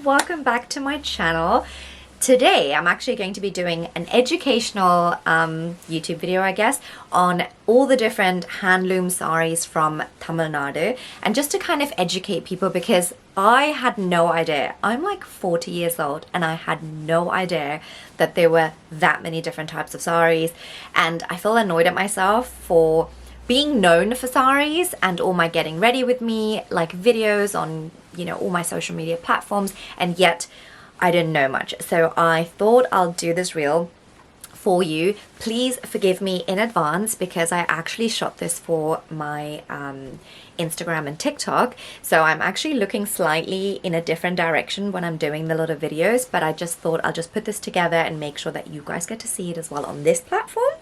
welcome back to my channel. Today I'm actually going to be doing an educational YouTube video, I guess, on all the different handloom sarees from Tamil Nadu, and just to kind of educate people, because I had no idea. I'm like 40 years old and I had no idea that there were that many different types of sarees, and I feel annoyed at myself for being known for sarees and all my getting ready with me like videos on, you know, all my social media platforms, and yet I didn't know much. So I thought I'll do this reel for you. Please forgive me in advance because I actually shot this for my Instagram and TikTok. So I'm actually looking slightly in a different direction when I'm doing the little videos, but I just thought I'll just put this together and make sure that you guys get to see it as well on this platform.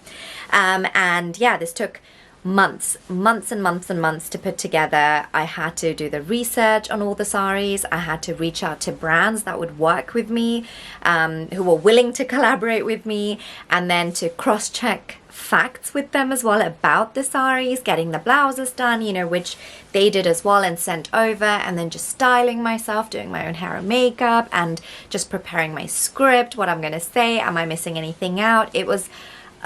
And yeah, this took months and months to put together. I had to do the research on all the sarees. I had to reach out to brands that would work with me, who were willing to collaborate with me, and then to cross-check facts with them as well about the sarees, getting the blouses done, you know, which they did as well and sent over, and then just styling myself, doing my own hair and makeup, and just preparing my script, what I'm going to say, am I missing anything out? It was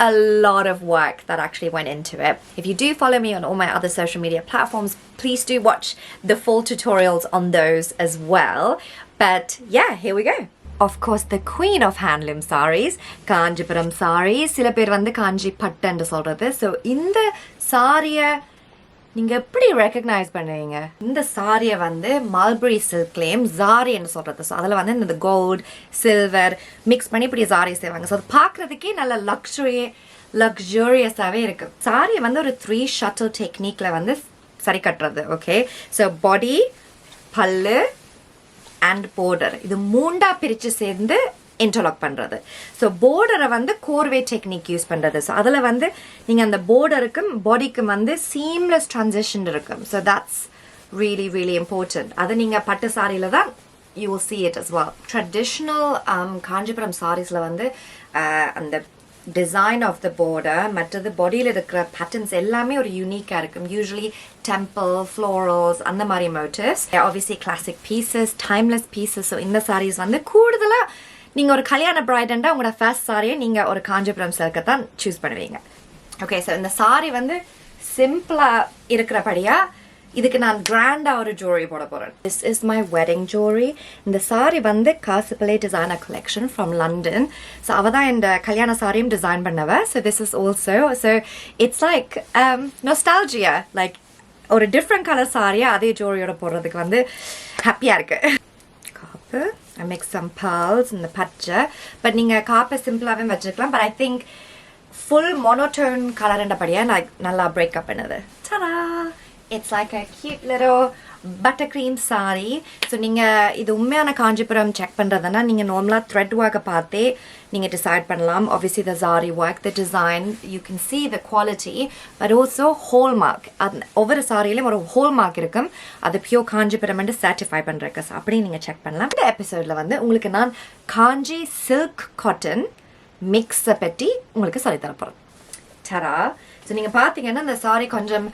a lot of work that actually went into it. If you do follow me on all my other social media platforms, please do watch the full tutorials on those as well. But yeah, here we go. Of course, the queen of handloom sarees, Kanchipuram sarees. சில பேர் வந்து காஞ்சி பட்டுன்னு சொல்றது. So இந்த சாரியை நீங்க எப்படி recognise பண்ணுவீங்க? இந்த சாரியை வந்து மல்பரி சில்க்லேயும் ஜாரின்னு சொல்றது. ஸோ அதில் வந்து இந்த கோல்டு சில்வர் மிக்ஸ் பண்ணி இப்படி சாரி செய்வாங்க. ஸோ அது பார்க்குறதுக்கே நல்ல லக்ஸூரியஸாகவே இருக்கு. சாரியை வந்து ஒரு 3 ஷட்டில் டெக்னிக்கில் வந்து சரி கட்டுறது. ஓகே, ஸோ பாடி, பல்லு அண்ட் border, இது மூண்டா பிரித்து சேர்ந்து இன்டர்லாக் பண்ணுறது. ஸோ போர்டரை வந்து கோர்வே டெக்னிக் யூஸ் பண்ணுறது. ஸோ அதில் வந்து நீங்கள் அந்த போர்டருக்கும் பாடிக்கும் வந்து சீம்லெஸ் ட்ரான்சிஷன் இருக்கும். So that's really important. அதை நீங்கள் பட்டு சாரியில் தான் you will see it as well. Traditional Kanchipuram சாரீஸில் வந்து அந்த டிசைன் ஆஃப் த border, மற்றது பாடியில் இருக்கிற பேட்டர்ன்ஸ் எல்லாமே ஒரு யூனிக்காக இருக்கும். யூஸ்வலி டெம்பிள், ஃப்ளோரல்ஸ், அந்த மாதிரி motives. Obviously classic pieces, timeless pieces. So இந்த சாரீஸ் வந்து கூடுதலாக நீங்கள் ஒரு கல்யாண பிரைடண்டா உங்களோட ஃபர்ஸ்ட் சாரியை நீங்கள் ஒரு காஞ்சிபுரம் சில்கை தான் சூஸ் பண்ணுவீங்க. ஓகே, ஸோ இந்த சாரி வந்து சிம்பிளாக இருக்கிறபடியா இதுக்கு நான் கிராண்டாக ஒரு ஜுவல்லரி போட போகிறேன். This is my wedding jewellery. இந்த சாரி வந்து Casipillai designer collection from London. So அவள் தான் இந்த கல்யாண சாரியும் டிசைன் பண்ணவ. So this is also, so it's like nostalgia, like ஒரு டிஃப்ரெண்ட் கலர் சாரியாக அதே ஜுவல்லரியோட போடுறதுக்கு வந்து ஹாப்பியாக இருக்குது. காப்பு, I mix some pearls in the patcha, but நீங்க காப்பை சிம்பிளாவே வச்சுக்கலாம். But I think full monotone color endapadiya like நல்லா break up பண்ணுது. Ta-da! It's like a cute little buttercream saree. So நீங்க இது உண்மையான காஞ்சிபுரம் செக் பண்றதுன்னா நீங்க நார்மலா thread work பார்த்தே நீங்க decide பண்ணலாம். Obviously the zari work, the design, you can see the quality, but also hallmark. ஒவ்வொரு சாரியிலும் ஒரு hallmark இருக்கும். அது பியூர் காஞ்சிபுரம் என்று certify பண்றதுக்கு. அப்படி நீங்க செக் பண்ணலாம். இந்த எபிசோட்ல வந்து உங்களுக்கு நான் காஞ்சி சில்க் காட்டன் மிக்ஸை பற்றி உங்களுக்கு சொல்லி தர போறேன். டரா! ஸோ நீங்க பார்த்தீங்கன்னா இந்த சாரி கொஞ்சம்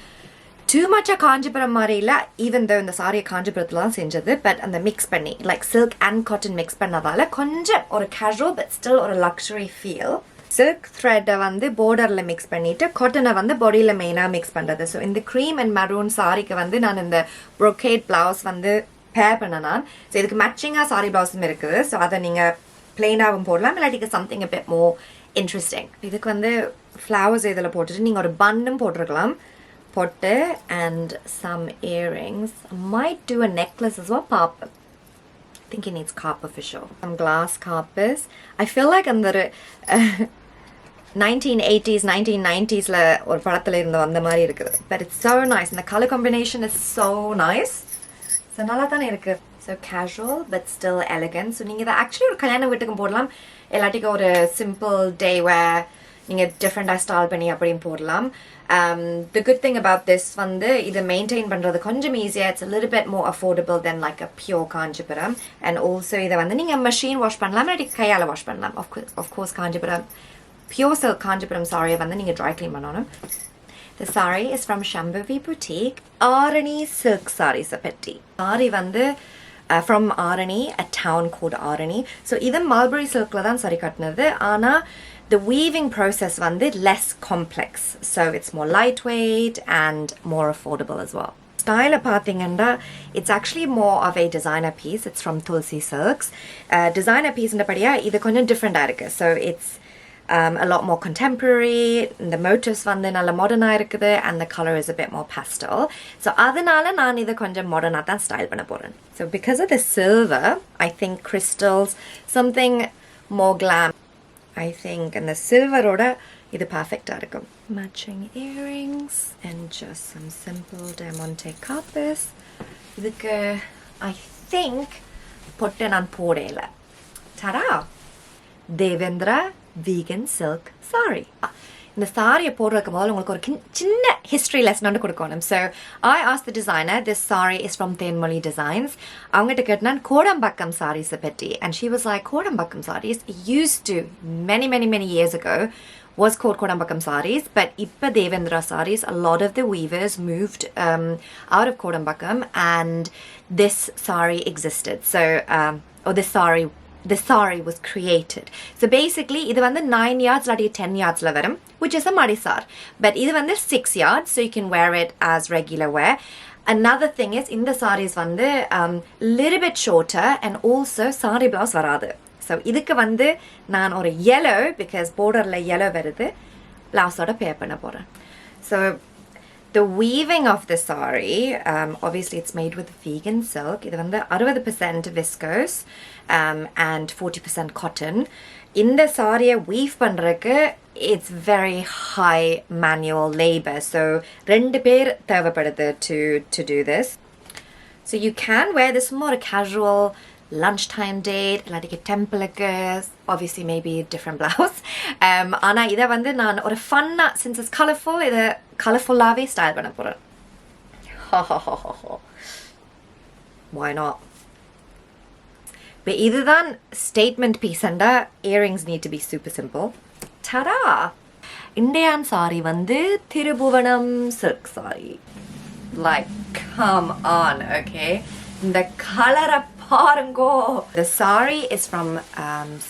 டூ மச்சாக காஞ்சிபுரம் மாதிரி இல்லை, ஈவன் தோ இந்த சாரியை காஞ்சிபுரத்தில் தான் செஞ்சது. பட் அந்த மிக்ஸ் பண்ணி like silk and cotton mix பண்ணதால கொஞ்சம் ஒரு கேஷுவல் பட் ஸ்டில் ஒரு லக்ஸுரி ஃபீல். சில்க் த்ரெட்டை வந்து பார்டரில் மிக்ஸ் பண்ணிவிட்டு காட்டனை வந்து பாடியில் மெயினாக மிக்ஸ் பண்ணுறது. ஸோ இந்த க்ரீம் அண்ட் மெரூன் சாரிக்கு வந்து நான் இந்த ப்ரொக்கேட் ப்ளவுஸ் வந்து பேர் பண்ண நான். ஸோ இதுக்கு மேட்சிங்காக சாரி ப்ளவுஸும் இருக்குது. ஸோ அதை நீங்கள் பிளெயினாகவும் போடலாம், இல்லாட்டிக்கு something a bit more interesting. இதுக்கு வந்து ஃப்ளவர்ஸ் இதில் போட்டுட்டு நீங்கள் ஒரு பன்னும் போட்டிருக்கலாம். போட்டு and some earrings. I might do a necklace as well. Pop. I think it needs copper for sure. Some glass carpers. I feel like அந்த 1980s 1990sல ஒரு படத்துல இருந்த அந்த மாதிரி இருக்குது. But it's so nice and the color combination is so nice. So நல்லா தானே இருக்கு. So casual but still elegant. So நீங்க இதை ஆக்சுவலி ஒரு கல்யாண வீட்டுக்கும் போடலாம், இல்லாட்டிக்கு ஒரு simple day wear நீங்கள் டிஃப்ரெண்டாக ஸ்டைல் பண்ணி அப்படியும் போடலாம். The good thing about this வந்து இதை மெயின்டைன் பண்ணுறது கொஞ்சம் ஈஸியாக. It's a little bit more affordable than like a pure Kanchipuram. And also இதை வந்து நீங்கள் மெஷின் வாஷ் பண்ணலாம், இல்லாட்டி கையால் வாஷ் பண்ணலாம். Of course Kanchipuram pure silk Kanchipuram சாரியை வந்து நீங்கள் ட்ரை க்ளீன் பண்ணணும். The saree is from Shambavi boutique. Arani silk sarees petti. Saree வந்து from Arani, a town called Arani. So இது mulberry silkல தான் saree கட்டினது. ஆனா the weaving process வந்து less complex. So it's more lightweight and more affordable as well. Style பார்த்தீங்கன்னா it's actually more of a designer piece. It's from Tulsi silks. Designer piece படியா இது கொஞ்சம் different இருக்கு. So it's a lot more contemporary. The motifs வந்து நல்ல modern இருக்குது and the color is a bit more pastel. So அதனால நான் இதை கொஞ்சம் modern தான் style பண்ண போறேன். So because of the silver, I think crystals, something more glam. I think and the silver ஓட இது perfect இருக்கும். Matching earrings and just some simple diamante carpus. இதுக்கு I think பொட்டு நான் போடல. Ta-da! Devendra vegan silk saree. இந்த சாரியை போடுறதுக்கு முதல்ல உங்களுக்கு ஒரு சின்ன history lesson ஒன்று கொடுக்கணும். So I asked the designer, this saree is from Thenmozhi designs. அவங்ககிட்ட கேட்டேன் கோடம்பாக்கம் sarees பற்றி, and she was like, Kodambakkam sarees used to many years ago was called Kodambakkam sarees, but இப்ப Devendra sarees, a lot of the weavers moved out of Kodambakkam and this saree existed. So or this saree was created. So basically இது வந்து 9 yards இல்லாட்டி 10 yardsல வரும், which is a madisar, but இது வந்து 6 yards, so you can wear it as regular wear. Another thing is இந்த sarees வந்து little bit shorter and also saree blouse வராது. So இதுக்கு வந்து நான் ஒரு yellow, because borderல yellow வருது, blouse ஓட pair பண்ண போறேன். So the weaving of the saree, obviously it's made with vegan silk. இது வந்து 60% viscose and 40% cotton. இந்த சாரியை weave பண்றதுக்கு it's very high manual labor. So 2 பேர் தேவைப்படுது to do this. So you can wear this more a casual lunchtime date, like a temple, obviously maybe different blouse. ஆனா இதை வந்து நான் ஒரு ஃபன்னா, since it's colorful, இதை colorful-ஆவே style பண்ண போறேன். Why not? But இதுதான் statement piece and earrings need to be super simple. Ta-da! Indian saree வந்து Thirubuvanam silk saree. Like, come on, okay? The color பாருங்கோ. The saree is from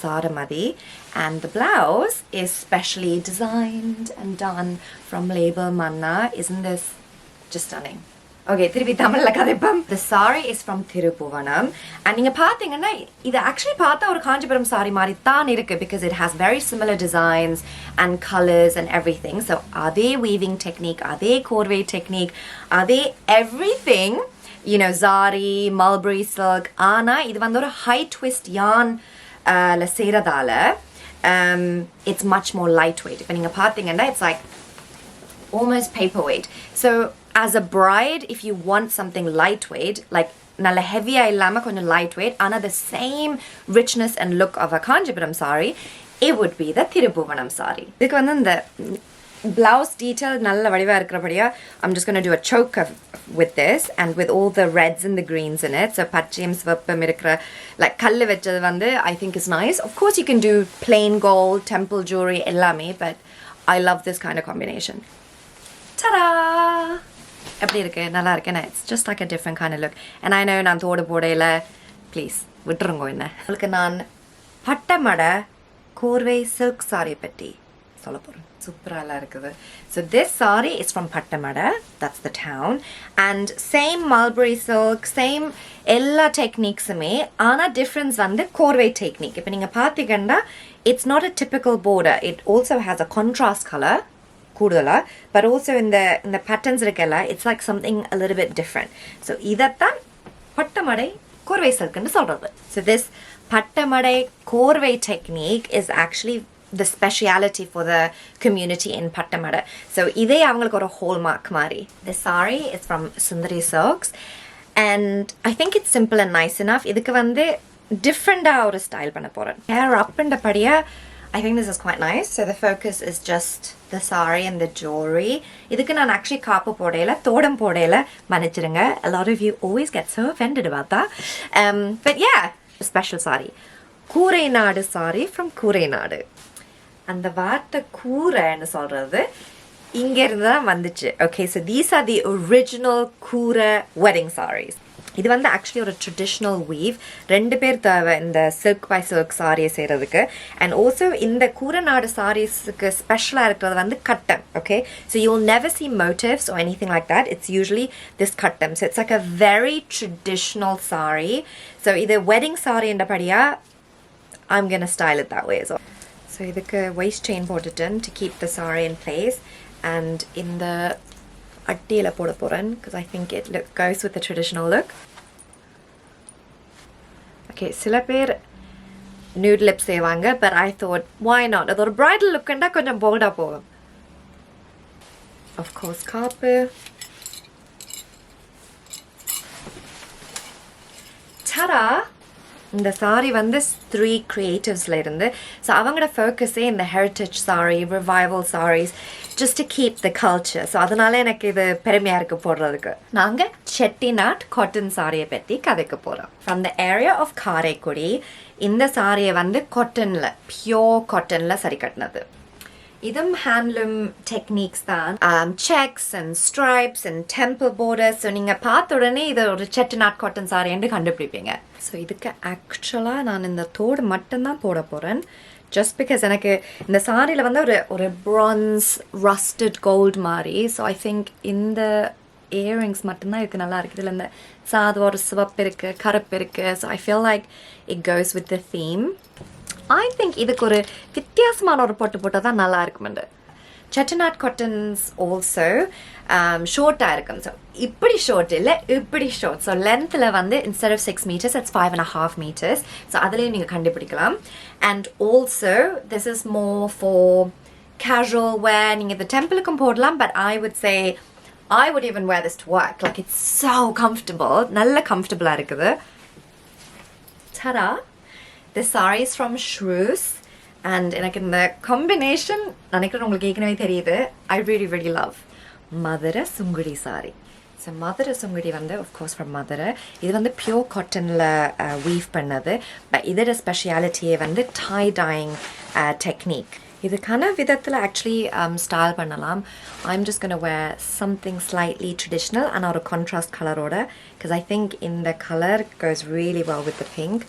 Saaramati and the blouse is specially designed and done from label Manna. Isn't this just stunning? Okay, திருப்பி தமிழ்ல கதைப்போம். The saree is from Thirubuvanam and நீங்க பாத்தீங்கன்னா இது actually பார்த்தா ஒரு Kanchipuram saree மாதிரி தான் இருக்கு, because it has very similar designs and colors and everything. So அதே weaving technique, அதே Korvai technique, அதே everything. You know, zari, mulberry silk, ஆனா இது வந்து ஒரு high twist yarn ல செய்றதால it's much more lightweight. இப்ப நீங்க பாத்தீங்கன்னா it's like almost paperweight. So as a bride, if you want something lightweight, like நல்ல heavy இல்லாம கொஞ்சம் lightweight, ஆனா the same richness and look of a Kanchipuram saree, it would be the Thirubuvanam saree. இதுக்கு வந்து இந்த blouse detail நல்ல வடிவா இருக்கிறபடியா I'm just going to do a choke with this and with all the reds and the greens in it. So பச்சையும் சிவப்பும் இருக்கிற like கல்லு வெச்சது வந்து I think is nice. Of course you can do plain gold, temple jewelry எல்லாமே, but I love this kind of combination. Ta-da! எப்படி இருக்கு? நல்லா இருக்குன்னா it's just like a different kind of look. And I know நான் தோடு போடையில please விட்டுருங்க என்ன. உங்களுக்கு நான் பட்டமடை கோர்வை silk saree பற்றி சொல்ல போறேன். Superala இருக்குது. So this saree is from Pattamadai, that's the town, and same mulberry silk, same ella techniques me, ana difference வந்து Korvai technique. இப்ப நீங்க பாத்தீங்கன்னா it's not a typical border. It also has a contrast color, கூடுதலா, but also in the patterns இருக்குல்ல, it's like something a little bit different. So இதத்தான் Pattamadai Korvai silk ன்னு சொல்றது. So this Pattamadai Korvai technique is actually the speciality for the community in Pattamadai. So இதே அவங்களுக்கு ஒரு hallmark மாதிரி. The saree is from Sundari silks and I think it's simple and nice enough. இதுக்கு வந்து different ஒரு style பண்ண போறேன். Hair up and படியா I think this is quite nice. So the focus is just the saree and the jewelry. இதுக்கு நான் actually காப்பு போடையில தோடம் போடையில மன்னிச்சிடுங்க. A lot of you always get so offended about that. But yeah, a special saree. Koorainadu saree from Koorainadu. அந்த வார்த்தை கூரைன்னு சொல்றது இங்க இருந்து தான் வந்துச்சு. Okay, so these are the original Koora wedding sarees. இது வந்து ஆக்சுவலி ஒரு ட்ரெடிஷ்னல் வீவ். 2 பேர் தேவை இந்த சில்க் பை சில்க் சாரியை செய்கிறதுக்கு. அண்ட் ஆல்சோ இந்த கூரநாடு சாரீஸுக்கு ஸ்பெஷலாக இருக்கிறது வந்து கட்டம். Okay, so you will never C motives or anything like that. It's usually this கட்டம். So it's like a very traditional saree. So இது wedding saree என்றபடியாக I'm going to style it that way as well. So இதுக்கு waist chain போட்டுட்டேன் to keep the saree in place. And இந்த அட்டியில் போட போகிறேன் because I think it goes with the traditional look. Okay, சில பேர் nude lips செய்வாங்க, but I thought why not? அது ஒரு bridal look கண்டா கொஞ்சம் bold-ஆ போகும். Of course, காப்பு. Ta-da! இந்த சாரி வந்து Sthree creatives இருந்து. ஸோ அவங்களோட ஃபோக்கஸே இந்த heritage sari, revival saris, just to keep the culture. So அதனால எனக்கு இது பெருமையாக இருக்குது போடுறதுக்கு. நாங்கள் செட்டிநாட் காட்டன் சாரியை பற்றி கதைக்க போகிறோம். From the area of Karaikudi இந்த சாரியை வந்து காட்டனில், பியோர் காட்டனில் சரி கட்டினது. இதும் ஹேண்ட்லூம் டெக்னிக்ஸ் தான். Checks and stripes and temple borders. So நீங்கள் பார்த்த உடனே இது ஒரு செட்டிநாட் காட்டன் சாரி என்று கண்டுபிடிப்பீங்க. ஸோ இதுக்கு ஆக்சுவலாக நான் இந்த தோடு மட்டும்தான் போட போகிறேன். ஜஸ்ட் பிகாஸ் எனக்கு இந்த சாரியில் வந்து ஒரு ப்ரான்ஸ் ரஸ்டட் கோல்டு மாதிரி. ஸோ ஐ திங்க் இந்த இயரிங்ஸ் மட்டும்தான் இதுக்கு நல்லா இருக்குது. இதில் இந்த சாது ஒரு சிவப்பு இருக்குது, கருப்பு இருக்குது. So I feel like it goes with the theme. I think இதுக்கு ஒரு வித்தியாசமான ஒரு பொட்டு போட்டால் தான் நல்லா இருக்குமெண்டு. செட்டிநாட் காட்டன்ஸ் ஆல்சோ ஷார்ட்டாக இருக்கும். ஸோ இப்படி ஷார்ட் இல்லை, இப்படி ஷார்ட். ஸோ லென்த்தில் வந்து instead of 6 meters, it's 5.5 meters. So அதுலேயும் நீங்கள் கண்டுபிடிக்கலாம். And also this is more for casual wear. நீங்கள் இந்த டெம்பிளுக்கும் போடலாம், but I would say I would even wear this to work. Like it's so comfortable. நல்ல கம்ஃபர்டபுளாக இருக்குது. Ta-da! This saree is from Shrus. And எனக்கு இந்த combination நினைக்கிறேன் உங்களுக்கு ஏற்கனவே தெரியுது. I really really love Madurai Sungudi saree. So Madurai Sungudi வந்து of course from Madurai. இது வந்து pure cottonல weave பண்ணது. But இதோட ஸ்பெஷாலிட்டியே வந்து tie dyeing technique. இதுக்கான விதத்தில் actually style பண்ணலாம். I'm just going to wear something slightly traditional and ஒரு contrast color-ஓட because I think in the color goes really well with the pink.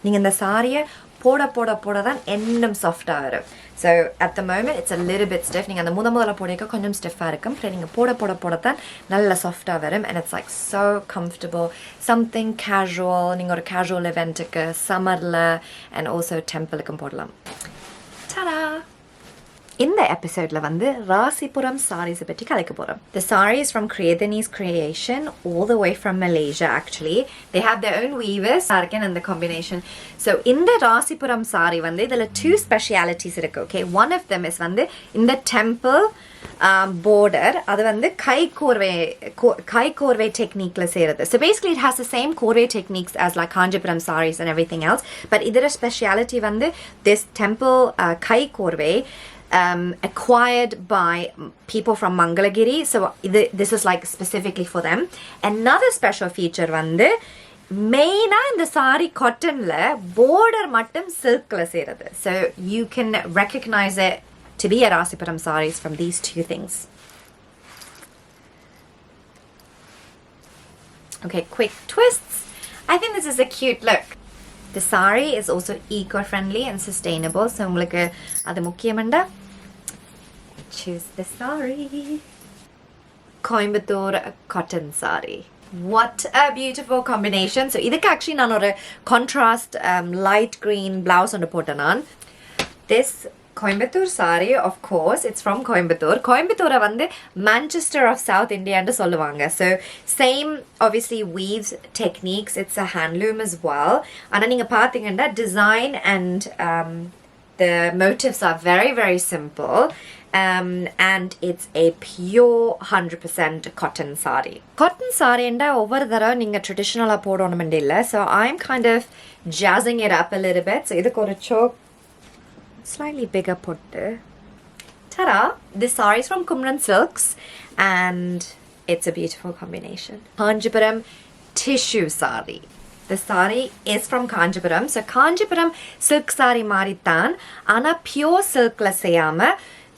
நீங்கள் இந்த சாரியை போட போட போட தான் இன்னும் சாஃப்டாக வரும். So at the moment it's a little bit stiff. நீங்கள் அந்த முதல்ல போடைக்க கொஞ்சம் ஸ்டிஃபாக இருக்கும். அப்புறம் நீங்கள் போட போட போட தான் நல்ல சாஃப்டாக வரும். And it's like so comfortable. Something casual, நீங்கள் ஒரு கேஷுவல் இவெண்ட்டுக்கு, சம்மரில் அண்ட் ஆல்சோ டெம்பிளுக்கும் போடலாம். Ta-da! இந்த எபிசோடில் வந்து Rasipuram sarees பற்றி கலைக்க போகிறோம். The saree is from Kriyathinis creation all the way from Malaysia actually. They have their own weavers and the combination. So இந்த Rasipuram saree வந்து இதில் 2 specialities இருக்கு. Okay, one of them is வந்து இந்த temple border. அது வந்து கை கோர்வை டெக்னிக்ல செய்கிறது. So basically it has the same கோர்வை techniques as like Kanchipuram sarees and everything else. But இதோட speciality வந்து this temple கை கோர்வை acquired by people from Mangalagiri. So this is like specifically for them. Another special feature வந்து மெயினா இந்த sorry காட்டன்ல border மட்டும் silkல செய்யறது. So you can recognize it to be a Rasipuram sarees from these 2 things. Okay, quick twists. I think this is a cute look. The saree is also eco-friendly and sustainable. So உங்களுக்கு அது முக்கியமண்டா choose the saree. Coimbatore cotton saree. What a beautiful combination. So இதுக்கு actually நான் ஒரு contrast light green blouse ஒன்று போட்டேன் நான். This Coimbatore saree, of course, it's from Coimbatore. Coimbatore வந்து Manchester of South India என்று சொல்லுவாங்க. So same obviously weaves techniques. It's a handloom as well. ஆனால் நீங்கள் பார்த்தீங்கன்னா design and the motifs are very very simple. And it's a pure 100% cotton saree. Cotton saree enda over thara ninga traditional ah podonumende illa. So I'm kind of jazzing it up a little bit. So idukku oru choke slightly bigger pottu. Ta-da! This saree is from Kumaran silks and it's a beautiful combination. Kanchipuram tissue saree. The saree is from Kanchipuram. So Kanchipuram silk saree marithan ana pure silk la seyama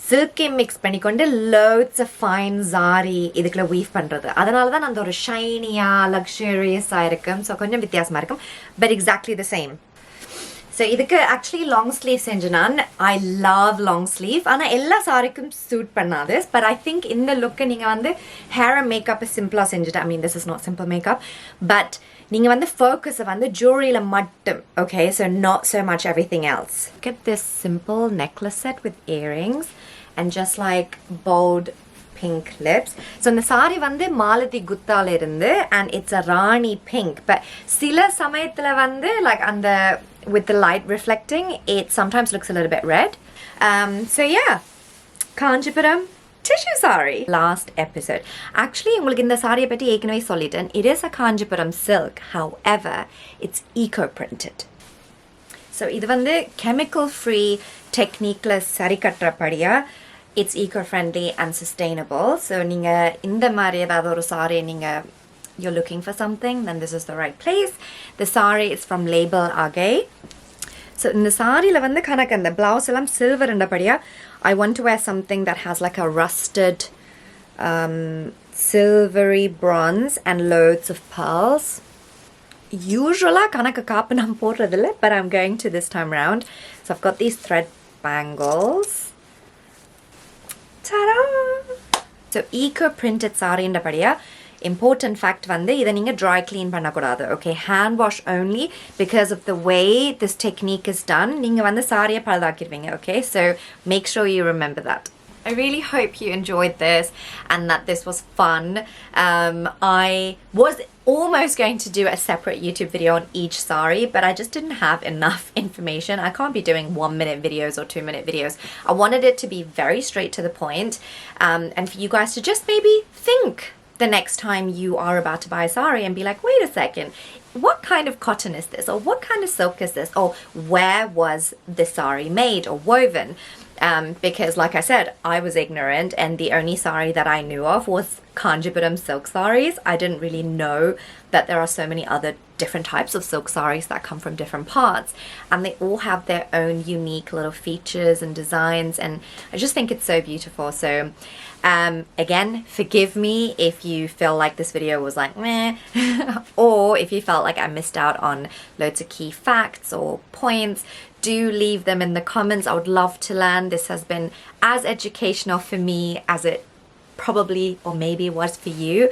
silky mix பண்ணிக்கொண்டு loads of fine zari இதுக்குள்ள weave பண்றது. அதனால தான் அந்த ஒரு shiny-ஆ luxurious-ஆ இருக்கும். So கொஞ்சம் வித்தியாசமா இருக்கும். But exactly the same. So இதுக்கு actually long sleeve செஞ்சனான். I love long sleeve. ஆனா எல்லா சாரிக்கும் suit பண்ணாது. But I think இந்த look நீங்க வந்து hair and makeup simple செஞ்சுட்டு. I mean this is not simple makeup. But நீங்க வந்து focus வந்து jewelry-ல மட்டும். Okay, so not so much everything else. Look at this simple necklace set with earrings and just like bold pink lips. So இந்த saree வந்து Malathi குத்தால இருந்து and it's a Arani pink. But சில சமயத்துல வந்து like அந்த with the light reflecting, it sometimes looks a little bit red. So yeah, Kanchipuram tissue saree. Last episode. Actually, உங்களுக்கு இந்த சாரியை பற்றி ஏற்கனவே சொல்லிட்டேன். It is a Kanchipuram silk. However, it's eco-printed. So இது வந்து chemical free technique-ல சரி கட்டுறபடியா it's eco-friendly and sustainable. So நீங்க இந்த மாதிரி ஏதாவது ஒரு சாரி நீங்க you're looking for something, then this is the right place. The saree is from label Agay. So in the saree la vandu kanaka and the blouse elam silver endapadiya I want to wear something that has like a rusted silvery bronze and loads of pearls. Usually kanaka kaapanam podradilla, but I'm going to this time round. So I've got these thread bangles. Ta-da! So eco printed saree endapadiya important fact வந்து இதை நீங்க dry clean பண்ணக்கூடாது. Okay, hand wash only because of the way this technique is done. நீங்க வந்து சாரியை பழுதாக்கிடுவீங்க. Okay, so make sure you remember that. I really hope you enjoyed this and that this was fun. I was almost going to do a separate YouTube video on each saree, but I just didn't have enough information. I can't be doing 1-minute videos or 2-minute videos. I wanted it to be very straight to the point, and for you guys to just maybe think the next time you are about to buy a saree and be like, wait a second, what kind of cotton is this? Or what kind of silk is this? Or where was this saree made or woven? Because like I said, I was ignorant and the only saree that I knew of was Kanchipuram silk sarees. I didn't really know that there are so many other different types of silk sarees that come from different parts, and they all have their own unique little features and designs, and I just think it's so beautiful. So again, forgive me if you feel like this video was like meh or if you felt like I missed out on loads of key facts or points. Do leave them in the comments. I would love to learn. This has been as educational for me as it probably or maybe was for you,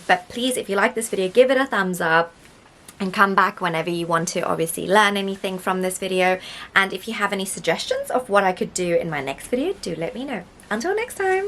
but please, if you like this video, give it a thumbs up and come back whenever you want to obviously learn anything from this video. And if you have any suggestions of what I could do in my next video, do let me know. Until next time.